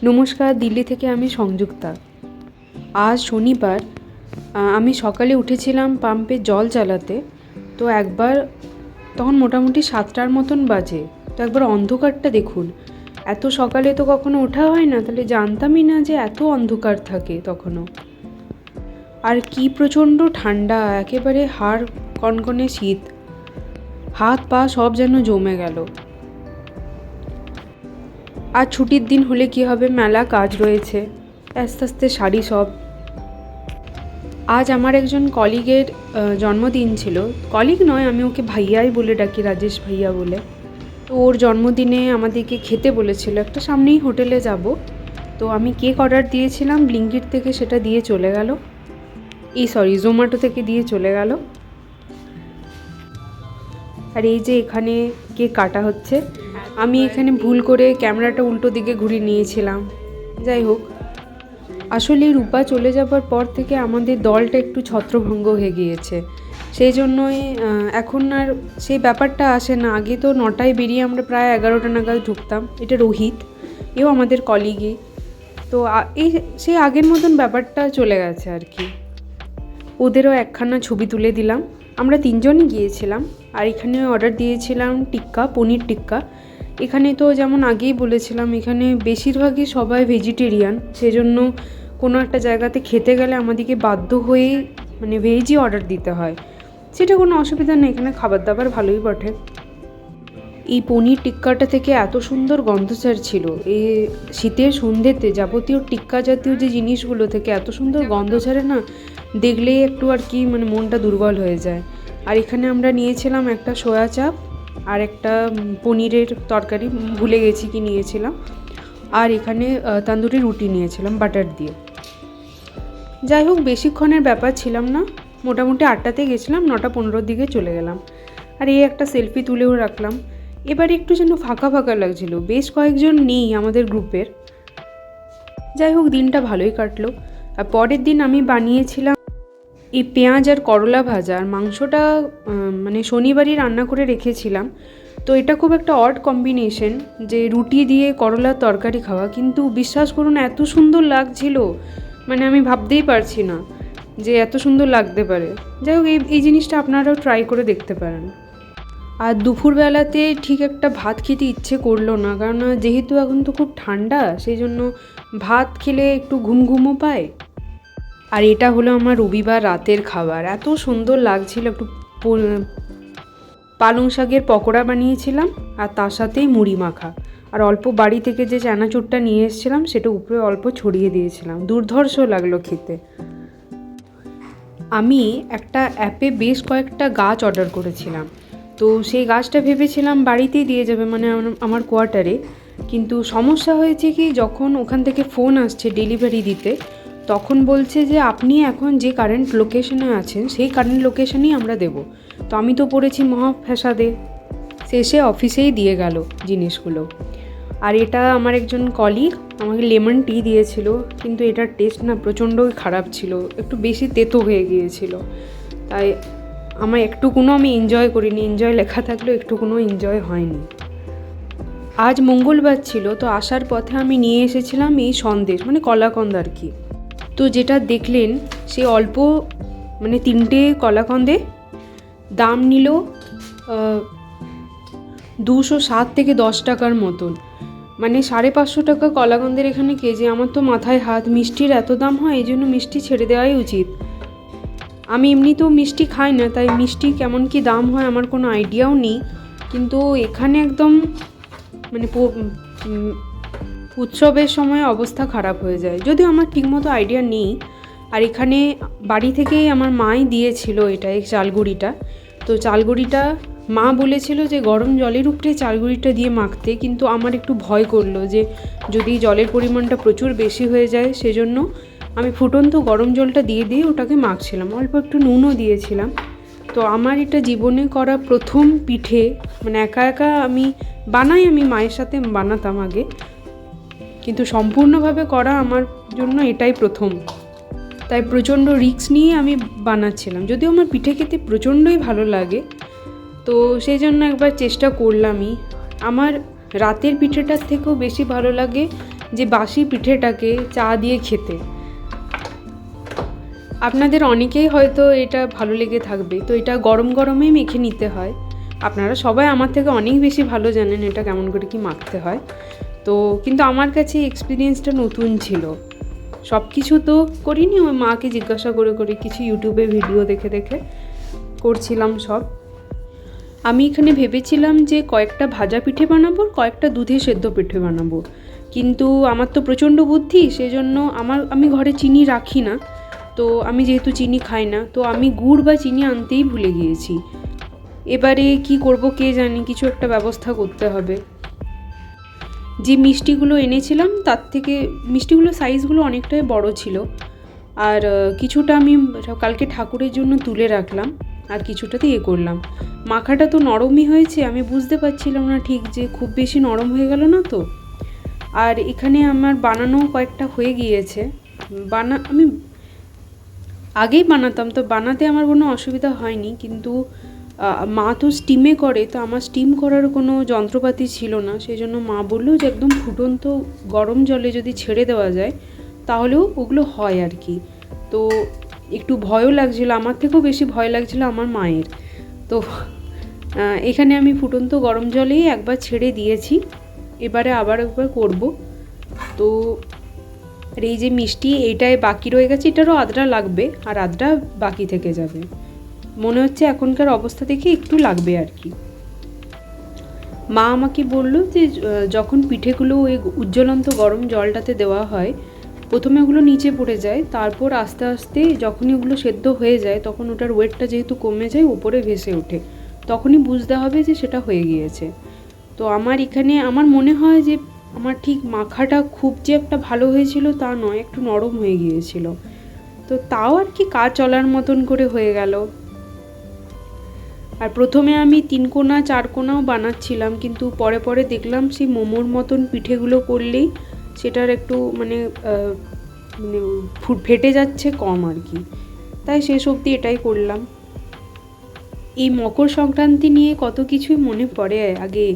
নমস্কার, দিল্লি থেকে আমি সংযুক্তা। আজ শনিবার। আমি সকালে উঠেছিলাম পাম্পে জল চালাতে। তো একবার তখন মোটামুটি 7টার মতন বাজে। তো একবার অন্ধকারটা দেখুন। এত সকালে তো কখনো ওঠা হয় না, তাহলে জানতামই না যে এত অন্ধকার থাকে তখনও। আর কি প্রচণ্ড ঠান্ডা, একেবারে হাড় কনকনে শীত, হাত পা সব যেন জমে গেল। আর ছুটির দিন হলে কি হবে, মেলা কাজ রয়েছে, আস্তে আস্তে সারি সব। আজ আমার একজন কলিগের জন্মদিন ছিল। কলিগ নয়, আমি ওকে ভাইয়াই বলে ডাকি, রাজেশ ভাইয়া বলে। তো ওর জন্মদিনে আমাদেরকে খেতে বলেছিল, একটা সামনেই হোটেলে যাব। তো আমি কেক অর্ডার দিয়েছিলাম ব্লিঙ্কিট থেকে, সেটা দিয়ে চলে গেল। জোম্যাটো থেকে দিয়ে চলে গেল। আর এই যে এখানে কেক কাটা হচ্ছে, আমি এখানে ভুল করে ক্যামেরাটা উল্টো দিকে ঘুরিয়ে নিয়েছিলাম। যাই হোক, আসলে রূপা চলে যাবার পর থেকে আমাদের দলটা একটু ছত্রভঙ্গ হয়ে গিয়েছে। সেই জন্যই এখন আর সেই ব্যাপারটা আসে না। আগে তো 9টায় বেরিয়ে আমরা প্রায় 11টা নাগাদ ঢুকতাম। এটা রোহিত, এও আমাদের কলিগই। তো এই সেই আগের মতন ব্যাপারটা চলে গেছে আর কি। ওদেরও একখানা ছবি তুলে দিলাম। আমরা 3জনই গিয়েছিলাম। আর এখানে অর্ডার দিয়েছিলাম টিক্কা, পনির টিক্কা। এখানে তো যেমন আগেই বলেছিলাম, এখানে বেশিরভাগই সবাই ভেজিটেরিয়ান। সেজন্য কোনো একটা জায়গাতে খেতে গেলে আমাদেরকে বাধ্য হয়েই ভেজই অর্ডার দিতে হয়। সেটা কোনো অসুবিধা নেই, এখানে খাবার দাবার ভালোই বটে। এই পনির টিক্কাটা থেকে এত সুন্দর গন্ধ ছাড়ছিল। এই শীতের সন্ধ্যেতে যাবতীয় টিক্কা জাতীয় যে জিনিসগুলো থেকে এত সুন্দর গন্ধ ছাড়ে না, দেখলেই একটু আর কি মনটা দুর্বল হয়ে যায়। আর এখানে আমরা নিয়েছিলাম একটা সয়া চাপ আর একটা পনিরের তরকারি, ভুলে গেছি কি নিয়েছিলাম। আর এখানে তন্দুরি রুটি নিয়েছিলাম বাটার দিয়ে। যাই হোক, বেশিক্ষণের ব্যাপার ছিলাম না। মোটামুটি 8টাতে গেছিলাম, 9:15 দিকে চলে গেলাম। আর এই একটা সেলফি তুলেও রাখলাম। এবার একটু যেন ফাঁকা ফাঁকা লাগছিল, বেশ কয়েকজন নেই আমাদের গ্রুপের। যাই হোক, দিনটা ভালোই কাটলো। আর পরের দিন আমি বানিয়েছিলাম এই পেঁয়াজ আর করলা ভাজা। আর মাংসটা শনিবারই রান্না করে রেখেছিলাম। তো এটা খুব একটা অড কম্বিনেশন, যে রুটি দিয়ে করলার তরকারি খাওয়া। কিন্তু বিশ্বাস করুন, এত সুন্দর লাগছিল, আমি ভাবতেই পারছি না যে এত সুন্দর লাগতে পারে। যাই হোক, এই জিনিসটা আপনারাও ট্রাই করে দেখতে পারেন। আর দুপুরবেলাতে ঠিক একটা ভাত খেতে ইচ্ছে করলো না, কারণ যেহেতু এখন তো খুব ঠান্ডা, সেই জন্য ভাত খেলে একটু ঘুমও পায়। আর এটা হলো আমার রবিবার রাতের খাবার। এত সুন্দর লাগছিল, একটু পালং শাকের পকোড়া বানিয়েছিলাম আর তার সাথেই মুড়ি মাখা। আর অল্প বাড়ি থেকে যে চানাচুরটা নিয়ে এসেছিলাম, সেটা উপরে অল্প ছড়িয়ে দিয়েছিলাম। দুর্ধর্ষ লাগলো খেতে। আমি একটা অ্যাপে বেশ কয়েকটা গাছ অর্ডার করেছিলাম। তো সেই গাছটা ভেবেছিলাম বাড়িতেই দিয়ে যাবে, আমার কোয়ার্টারে। কিন্তু সমস্যা হয়েছে কি, যখন ওখান থেকে ফোন আসছে ডেলিভারি দিতে, তখন বলছে যে আপনি এখন যে কারেন্ট লোকেশনে আছেন সেই কারেন্ট লোকেশনেই আমরা দেব। তো আমি তো পড়েছি মহা ফ্যাসাদে। শেষে অফিসেই দিয়ে গেল জিনিসগুলো। আর এটা আমার একজন কলিগ আমাকে লেমন টি দিয়েছিল, কিন্তু এটার টেস্ট না প্রচণ্ডই খারাপ ছিল, একটু বেশি তেতো হয়ে গিয়েছিল। তাই আমি এনজয় করিনি। এনজয় লেখা থাকলেও একটুকুনো এনজয় হয়নি। আজ মঙ্গলবার ছিল, তো আসার পথে আমি নিয়ে এসেছিলাম এই সন্দেশ, কলাকন্দ আর কি। তো যেটা দেখলেন, সে অল্প 3টে কলাকন্দে দাম নিল 207 থেকে 10 টাকার মতন। 550 টাকা কলাকন্দের এখানে কেজি। আমার তো মাথায় হাত, মিষ্টির এত দাম হয়, এই জন্য মিষ্টি ছেড়ে দেওয়াই উচিত। আমি এমনিতেও মিষ্টি খাই না, তাই মিষ্টি কেমন কি দাম হয় আমার কোনো আইডিয়াও নেই। কিন্তু এখানে একদম উৎসবের সময় অবস্থা খারাপ হয়ে যায়, যদিও আমার ঠিকমতো আইডিয়া নেই। আর এখানে বাড়ি থেকেই আমার মাই দিয়েছিল এই চালগুড়িটা। তো চালগুড়িটা মা বলেছিল যে গরম জলের উপরে চালগুড়িটা দিয়ে মাখতে, কিন্তু আমার একটু ভয় করলো যে যদি জলের পরিমাণটা প্রচুর বেশি হয়ে যায়। সেজন্য আমি ফুটন্ত গরম জলটা দিয়ে ওটাকে মাখছিলাম, অল্প একটু নুনও দিয়েছিলাম। তো আমার এটা জীবনে করা প্রথম পিঠে। একা একা আমি মায়ের সাথে বানাতাম আগে, কিন্তু সম্পূর্ণভাবে করা আমার জন্য এটাই প্রথম। তাই প্রচণ্ড রিস্ক নিয়ে আমি বানাচ্ছিলাম, যদিও আমার পিঠে খেতে প্রচণ্ডই ভালো লাগে। তো সেই জন্য একবার চেষ্টা করলামই। আমার রাতের পিঠেটার থেকেও বেশি ভালো লাগে যে বাসি পিঠেটাকে চা দিয়ে খেতে। আপনাদের অনেকেই হয়তো এটা ভালো লেগে থাকবে। তো এটা গরম গরমেই মেখে নিতে হয়। আপনারা সবাই আমার থেকে অনেক বেশি ভালো জানেন এটা কেমন করে কি মাখতে হয়। তো কিন্তু আমার কাছে এক্সপিরিয়েন্সটা নতুন ছিল। সব কিছু তো করিনি, ওই মাকে জিজ্ঞাসা করে করে কিছু ইউটিউবে ভিডিও দেখে দেখে করছিলাম সব। আমি এখানে ভেবেছিলাম যে কয়েকটা ভাজা পিঠে বানাবো, কয়েকটা দুধে সেদ্ধ পিঠে বানাবো, কিন্তু আমার তো প্রচণ্ড বুদ্ধি, সেজন্য আমি ঘরে চিনি রাখি না। তো আমি যেহেতু চিনি খাই না, তো আমি গুড় বা চিনি আনতেই ভুলে গিয়েছি। এবারে কি করব কে জানি, কিছু একটা ব্যবস্থা করতে হবে। যে মিষ্টিগুলো এনেছিলাম তার থেকে মিষ্টিগুলো সাইজগুলো অনেকটাই বড় ছিল, আর কিছুটা আমি কালকে ঠাকুরের জন্য তুলে রাখলাম, আর কিছুটাতে করলাম। মাখাটা তো নরমই হয়েছে, আমি বুঝতে পারছিলাম না ঠিক যে খুব বেশি নরম হয়ে গেল না তো। আর এখানে আমার বানানো কয়েকটা হয়ে গিয়েছে। আমি আগেই বানাতাম, তো বানাতে আমার কোনো অসুবিধা হয়নি, কিন্তু মা তো স্টিমে করে, তো আমার স্টিম করার কোনো যন্ত্রপাতি ছিল না। সেই জন্য মা বললো যে একদম ফুটন্ত গরম জলে যদি ছেড়ে দেওয়া যায় তাহলেও ওগুলো হয় আর কি। তো একটু ভয়ও লাগছিলো, আমার থেকেও বেশি ভয় লাগছিলো আমার মায়ের। তো এখানে আমি ফুটন্ত গরম জলেই একবার ছেড়ে দিয়েছি, এবারে আবার একবার করব। তো আর এই যে মিষ্টি এইটাই বাকি রয়ে গেছে, এটারও আধটা লাগবে আর আধটা বাকি থেকে যাবে। মনে হচ্ছে এখনকার অবস্থা দেখে একটু লাগবে আর কি। মা আমাকে বললো যে যখন পিঠেগুলো ওই উজ্জ্বলন্ত গরম জলটাতে দেওয়া হয়, প্রথমে ওগুলো নিচে পড়ে যায়, তারপর আস্তে আস্তে যখনই ওগুলো সেদ্ধ হয়ে যায় তখন ওটার ওয়েটটা যেহেতু কমে যায় উপরে ভেসে ওঠে, তখনই বুঝতে হবে যে সেটা হয়ে গিয়েছে। তো আমার এখানে আমার মনে হয় যে আমার ঠিক মাখাটা খুব যে একটা ভালো হয়েছিল তা নয়, একটু নরম হয়ে গিয়েছিল। তো তাও আর কি কাজ চলার মতন করে হয়ে গেল। আর প্রথমে আমি 3 কোনা 4 কোনাও বানাচ্ছিলাম, কিন্তু পরে পরে দেখলাম সেই মোমোর মতন পিঠেগুলো করলেই সেটার একটু মানে ফেটে যাচ্ছে কম আর কি, তাই শেষ অবধি এটাই করলাম। এই মকর সংক্রান্তি নিয়ে কত কিছুই মনে পড়ে। আগে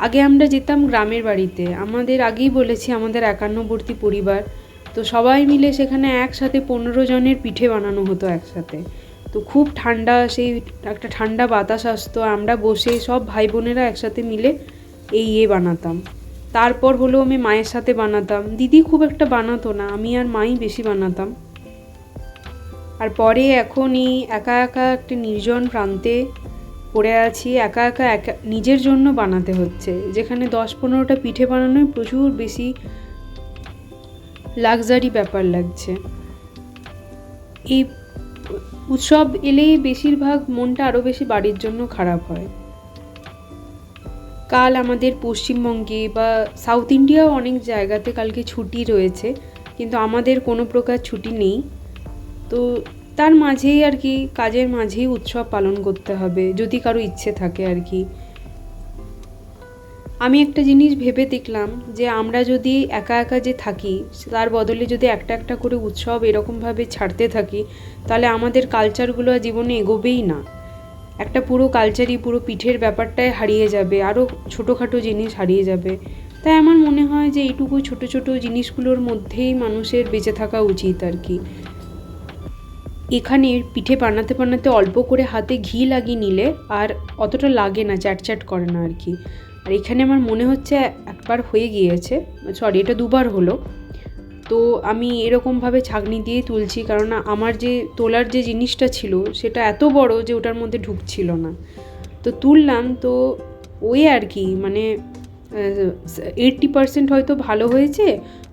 আগে আমরা যেতাম গ্রামের বাড়িতে, আমাদের আগেই বলেছি আমাদের 51বর্তী পরিবার, তো সবাই মিলে সেখানে একসাথে 15 জনের পিঠে বানানো হতো একসাথে। তো খুব ঠান্ডা, সেই একটা ঠান্ডা বাতাস আসতো, আমরা বসে সব ভাই বোনেরা একসাথে মিলে এই বানাতাম। তারপর হলো আমি মায়ের সাথে বানাতাম, দিদি খুব একটা বানাতো না, আমি আর মাই বেশি বানাতাম। আর পরে এখন এই একা একা একটা নির্জন প্রান্তে পড়ে আছি, একা একা নিজের জন্য বানাতে হচ্ছে, যেখানে 10-15টা পিঠে বানানোয় প্রচুর বেশি লাক্সারি ব্যাপার লাগছে। এই উৎসব এলেই বেশিরভাগ মনটা আরও বেশি বাড়ির জন্য খারাপ হয়। কাল আমাদের পশ্চিমবঙ্গে বা সাউথ ইন্ডিয়াও অনেক জায়গাতে কালকে ছুটি রয়েছে, কিন্তু আমাদের কোনো প্রকার ছুটি নেই। তো তার মাঝেই আর কি, কাজের মাঝেই উৎসব পালন করতে হবে যদি কারো ইচ্ছে থাকে আর কি। আমি একটা জিনিস ভেবে দেখলাম যে আমরা যদি একা একা যে থাকি, তার বদলে যদি একটা একটা করে উৎসব এরকমভাবে ছাড়তে থাকি, তাহলে আমাদের কালচারগুলো জীবনে এগোবেই না। একটা পুরো কালচারই, পুরো পিঠের ব্যাপারটাই হারিয়ে যাবে, আরও ছোটোখাটো জিনিস হারিয়ে যাবে। তাই আমার মনে হয় যে এইটুকু ছোটো ছোটো জিনিসগুলোর মধ্যেই মানুষের বেঁচে থাকা উচিত আর কি। এখানে পিঠে বানাতে বানাতে অল্প করে হাতে ঘি লাগিয়ে নিলে আর অতটা লাগে না, চ্যাটচ্যাট করে না আর কি। আর এখানে আমার মনে হচ্ছে একবার হয়ে গিয়েছে, সরি এটা 2বার হলো। তো আমি এরকমভাবে ছাঁকনি দিয়েই তুলছি, কারণ আমার যে তোলার যে জিনিসটা ছিল সেটা এত বড় যে ওটার মধ্যে ঢুকছিল না। তো তুললাম, তো ওই আর কি মানে 80% হয়তো ভালো হয়েছে,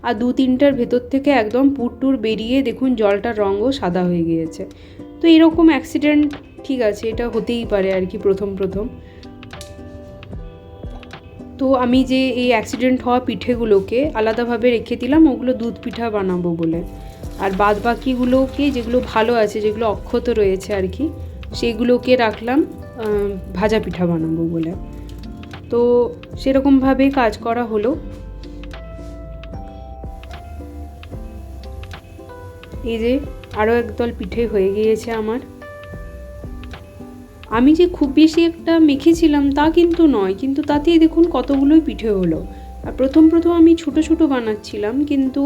আর 2-3টার ভেতর থেকে একদম পুরটুর বেরিয়ে দেখুন জলটার রঙও সাদা হয়ে গিয়েছে। তো এরকম অ্যাক্সিডেন্ট ঠিক আছে, এটা হতেই পারে আর কি প্রথম প্রথম। তো আমি যে এই অ্যাক্সিডেন্ট হওয়া পিঠেগুলোকে আলাদাভাবে রেখে দিলাম, ওগুলো দুধ পিঠা বানাবো বলে। আর বাদ বাকিগুলোকে, যেগুলো ভালো আছে, যেগুলো অক্ষত রয়েছে আর কি, সেগুলোকে রাখলাম ভাজা পিঠা বানাবো বলে। তো সেরকমভাবেই কাজ করা হলো। এই যে আরও একদল পিঠে হয়ে গিয়েছে আমার। আমি যে খুব বেশি একটা মেখেছিলাম তা কিন্তু নয়, কিন্তু তাতেই দেখুন কতগুলোই পিঠে হলো। আর প্রথম আমি ছোট ছোট বানাচ্ছিলাম, কিন্তু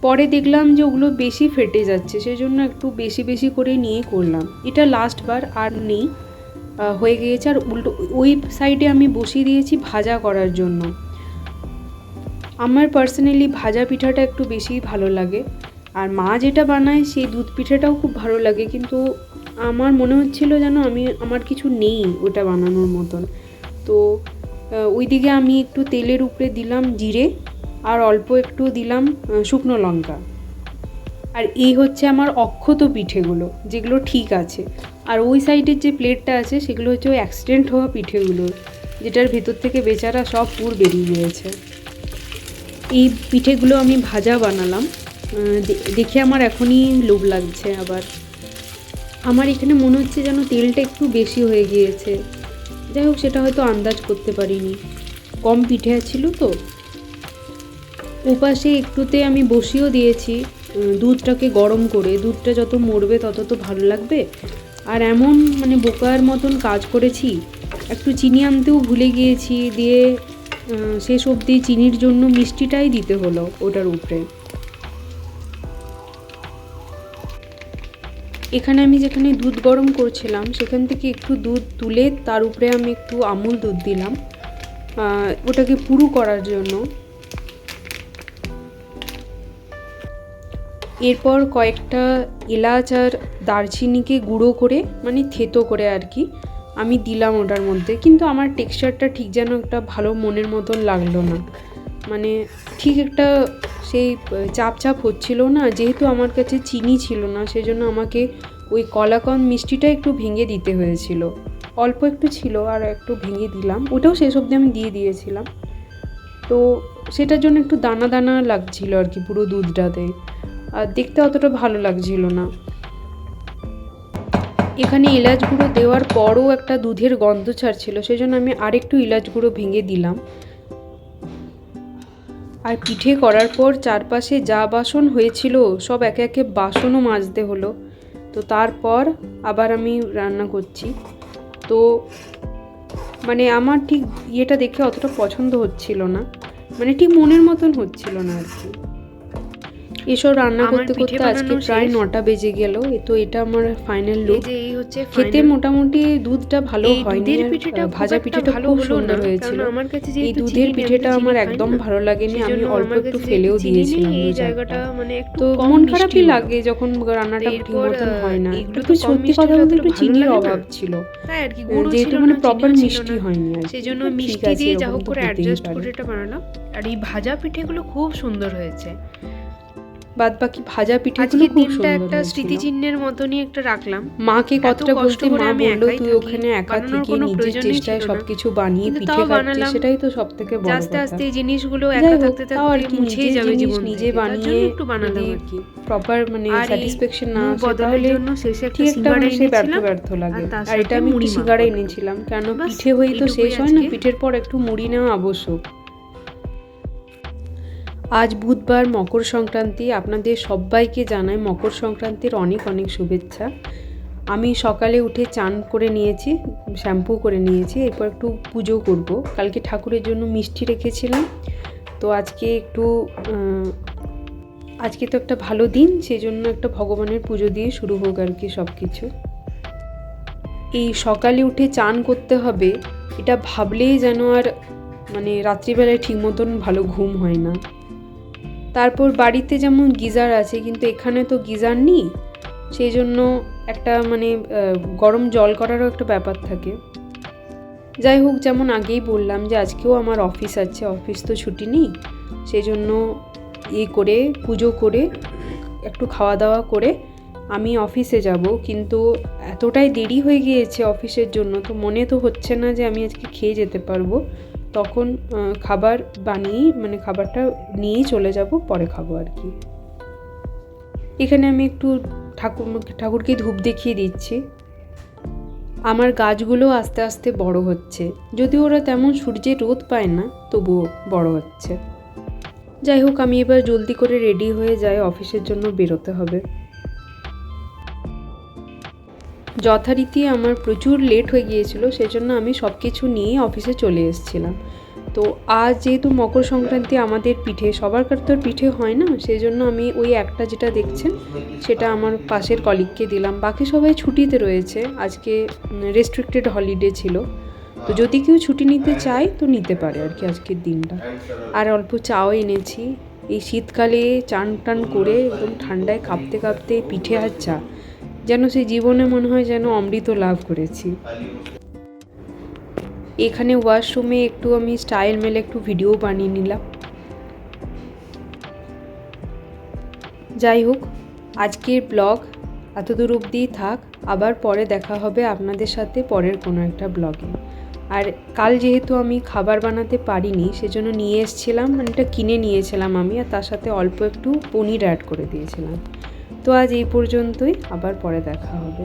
পরে দেখলাম যে ওগুলো বেশি ফেটে যাচ্ছে, সেই জন্য একটু বেশি করে নিয়ে করলাম। এটা লাস্ট বার, আর নেই, হয়ে গিয়েছে। আর উল্টো ওই সাইডে আমি বসিয়ে দিয়েছি ভাজা করার জন্য। আমার পার্সোনালি ভাজা পিঠাটা একটু বেশি ভালো লাগে, আর মা যেটা বানায় সেই দুধ পিঠাটাও খুব ভালো লাগে, কিন্তু আমার মনে হচ্ছিল যেন আমার কিছু নেই ওটা বানানোর মতন। তো ওইদিকে আমি একটু তেলের উপরে দিলাম জিরে, আর অল্প একটু দিলাম শুকনো লঙ্কা। আর এই হচ্ছে আমার অক্ষত পিঠেগুলো, যেগুলো ঠিক আছে। আর ওই সাইডের যে প্লেটটা আছে সেগুলো হচ্ছে ওই অ্যাক্সিডেন্ট হওয়া পিঠেগুলো, যেটার ভেতর থেকে বেচারা সব পুর বেরিয়ে গিয়েছে। এই পিঠেগুলো আমি ভাজা বানালাম, দেখে আমার এখনই লোভ লাগছে। আবার আমার এখানে মনে হচ্ছে যেন তেলটা একটু বেশি হয়ে গিয়েছে। যাই হোক, সেটা হয়তো আন্দাজ করতে পারিনি, কম পিঠে ছিল তো। ওপাশে একটুতে আমি বসিয়েও দিয়েছি দুধটাকে গরম করে। দুধটা যত মরবে তত তো ভালো লাগবে। আর এমন মানে বোকার মতন কাজ করেছি, একটু চিনি আনতেও ভুলে গিয়েছি, দিয়ে শেষ অবধি চিনির জন্য মিষ্টিটাই দিতে হলো ওটার উপরে। এখানে আমি যেখানে দুধ গরম করছিলাম সেখান থেকে একটু দুধ তুলে তার উপরে আমি একটু আমুল দুধ দিলাম ওটাকে পুরু করার জন্য। এরপর কয়েকটা এলাচ আর দারচিনিকে গুঁড়ো করে, মানে থেতো করে আর কি, আমি দিলাম ওটার মধ্যে। কিন্তু আমার টেক্সচারটা ঠিক যেন একটা ভালো মনের মতন লাগলো না, মানে ঠিক একটা সেই চাপ হচ্ছিল না। যেহেতু আমার কাছে চিনি ছিল না, সেজন্য আমাকে ওই কলাকন্দ মিষ্টিটা একটু ভেঙে দিতে হয়েছিল। অল্প একটু ছিল, আর একটু ভেঙে দিলাম, ওটাও শেষ অবধি আমি দিয়ে দিয়েছিলাম। তো সেটার জন্য একটু দানা দানা লাগছিল আর কি পুরো দুধটাতে, আর দেখতে অতটা ভালো লাগছিল না। এখানে এলাচ গুঁড়ো দেওয়ার পরও একটা দুধের গন্ধ ছাড়ছিল, সেজন্য আমি আরেকটু এলাচ গুঁড়ো ভেঙে দিলাম। আর পিঠে করার পর চারপাশে যা বাসন হয়েছিল সব একে একে বাসনও মাজতে হলো। তো তারপর আবার আমি রান্না করছি। তো মানে আমার ঠিক ইয়েটা দেখে অতটা পছন্দ হচ্ছিল না, মানে ঠিক মনের মতন হচ্ছিল না আর কি। এসব রান্না করতে করতে আজকে প্রায় 9টা বেজে গেল। তো এটা আমার ফাইনাল লুক। খেতে মোটামুটি দুধটা ভালো হয়নি, ভাজা পিঠেটা খুব সুন্দর হয়েছিল। এই দুধের পিঠেটা আমার একদম ভালো লাগেনি, আমি অল্প একটু ফেলেও দিয়েছিলাম। তো মন খারাপই লাগে যখন রান্নাটা ঠিক মতন হয় না। একটু সত্যি কথা বলতে একটু চিনির অভাব ছিল, যেহেতু মানে প্রপার মিষ্টি হয়নি, সেজন্য মিষ্টি দিয়ে যা হোক করে অ্যাডজাস্ট করে এটা বানালাম। আর এই ভাজা পিঠেগুলো খুব সুন্দর হয়েছে। বাদ বাকি ভাজা পিঠেগুলো খুব সুন্দর একটা স্মৃতিচিহ্নের মতনই একটা রাখলাম। মাকে কতটা বলতে, মা বললো তুই ওখানে একা থেকে নিজের চেষ্টায় সবকিছু বানিয়ে পিঠে খাচ্ছিস, সেটাই তো সব থেকে বড় কথা। আস্তে আস্তে এই জিনিসগুলো একা থাকতে থাকতে মুছেই যাবে জীবন, নিজে বানিয়ে একটু বানালাম আর কি। প্রপার মানে স্যাটিসফ্যাকশন না আসে তাহলে ঠিক একটা মানে সে ব্যর্থ লাগে। আর এটা আমি একটু সিঙ্গারা এনেছিলাম, কেন পিঠে হয়ে তো শেষ হয় না, পিঠের পর একটু মুড়ি নেওয়া আবশ্যক। আজ বুধবার, মকর সংক্রান্তি। আপনাদের সবাইকে জানাই মকর সংক্রান্তির অনেক অনেক শুভেচ্ছা। আমি সকালে উঠে চান করে নিয়েছি, শ্যাম্পু করে নিয়েছি, এরপর একটু পুজো করব। কালকে ঠাকুরের জন্য মিষ্টি রেখেছিলাম, তো আজকে তো একটা ভালো দিন, সেই জন্য একটা ভগবানের পুজো দিয়ে শুরু হোক আর কি সব কিছু। এই সকালে উঠে চান করতে হবে এটা ভাবলেই যেন আর মানে রাত্রিবেলায় ঠিক মতন ভালো ঘুম হয় না। তারপর বাড়িতে যেমন গিজার আছে, কিন্তু এখানে তো গিজার নেই, সেই জন্য একটা মানে গরম জল করারও একটা ব্যাপার থাকে। যাই হোক, যেমন আগেই বললাম যে আজকেও আমার অফিস আছে, অফিস তো ছুটি নেই, সেই জন্য করে পুজো করে একটু খাওয়া দাওয়া করে আমি অফিসে যাব। কিন্তু এতটাই দেরি হয়ে গিয়েছে অফিসের জন্য, তো মনে তো হচ্ছে না যে আমি আজকে খেয়ে যেতে পারবো। তখন খাবার বানিয়ে মানে খাবারটা নিয়েই চলে যাব, পরে খাবো আর কি। এখানে আমি একটু ঠাকুরকে ধূপ দেখিয়ে দিচ্ছি। আমার গাছগুলো আস্তে আস্তে বড় হচ্ছে, যদিও ওরা তেমন সূর্যের রোদ পায় না, তবুও বড় হচ্ছে। যাই হোক, আমি এবার জলদি করে রেডি হয়ে যাই, অফিসের জন্য বেরোতে হবে। যথারীতি আমার প্রচুর লেট হয়ে গিয়েছিল, সেজন্য আমি সব কিছু নিয়ে অফিসে চলে এসেছিলাম। তো আজ যেহেতু মকর সংক্রান্তি, আমাদের পিঠে সবারকার তো আর পিঠে হয় না, সেই জন্য আমি ওই একটা যেটা দেখছেন সেটা আমার পাশের কলিগকে দিলাম। বাকি সবাই ছুটিতে রয়েছে, আজকে রেস্ট্রিক্টেড হলিডে ছিল। তো যদি কেউ ছুটি নিতে চায় তো নিতে পারে আর কি আজকের দিনটা। আর অল্প চাও এনেছি। এই শীতকালে চান টান করে একদম ঠান্ডায় কাঁপতে কাঁপতে পিঠে আর চা, যেন সেই জীবনে মনে হয় যেন অমৃত লাভ করেছি। এখানে ওয়াশরুমে একটু আমি স্টাইল মেলে একটু ভিডিও বানিয়ে নিলাম। যাই হোক, আজকের ব্লগ এতদূর অবধিই থাক। আবার পরে দেখা হবে আপনাদের সাথে পরের কোনো একটা ব্লগে। আর কাল যেহেতু আমি খাবার বানাতে পারিনি, সেজন্য নিয়ে এসেছিলাম, মানে এটা কিনে নিয়েছিলাম আমি, আর তার সাথে অল্প একটু পনির অ্যাড করে দিয়েছিলাম। তো আজ এই পর্যন্তই, আবার পরে দেখা হবে।